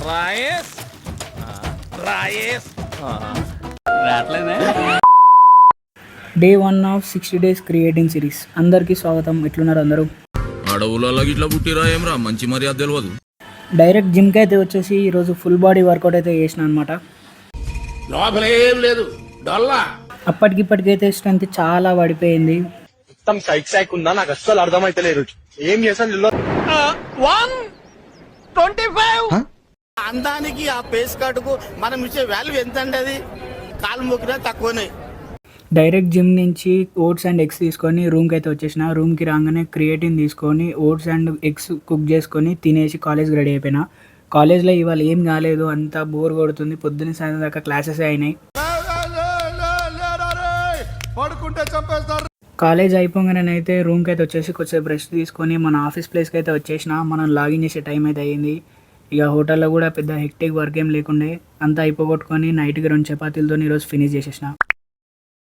రాయేస్ రాయేస్ రావట్లేదే. Day 1 of 60 days creating series. అందరికీ స్వాగతం. ఎట్లున్నారు అందరూ? అడవులలో ఇట్లా పుట్టిరా ఏమ్రా, మంచి మర్యాద తెలియదు. డైరెక్ట్ జిమ్కి అయితే వచ్చేసి ఈరోజు ఫుల్ బాడీ వర్కౌట్ అయితే చేసిన అనమాట. లోపలేం లేదు డొల్లా. అప్పటికిప్పటికైతే స్ట్రెంత్ చాలా పడిపోయింది. మొత్తం సైక్ సైక్ ఉందా నాకు అస్సలు అర్థమైతలేదు. ఏం చేశాను 125 అందానికి ఆ పేస్ కార్డుకు మనం ఇచ్చే వాల్యూ ఎంత అండి? అది కాలు మొక్కినా తక్కువనే. డైరెక్ట్ జిమ్ నుంచి ఓట్స్ అండ్ ఎగ్స్ తీసుకొని రూమ్కి అయితే వచ్చేసిన. రూమ్కి రాగానే క్రియేటిన్ తీసుకొని ఓట్స్ అండ్ ఎగ్స్ కుక్ చేసుకొని తినేసి కాలేజ్కి రెడీ అయిపోయినా. కాలేజ్లో ఇవాళ ఏం కాలేదు, అంతా బోర్ కొడుతుంది. పొద్దున్న సాయంత్రం దాకా క్లాసెస్ అయినాయి. కాలేజ్ అయిపోగానేనైతే రూమ్కి అయితే వచ్చేసి కొద్దిసేపు రెస్ట్ తీసుకొని మన ఆఫీస్ ప్లేస్కి అయితే వచ్చేసిన. మనం లాగిన్ చేసే టైం అయితే అయ్యింది. ఇక హోటల్లో కూడా పెద్ద హెక్టిక్ వర్క్ ఏం లేకుండే, అంతా అయిపోగొట్టుకొని నైట్కి 2 చపాతీలతో ఈరోజు ఫినిష్ చేసేసిన.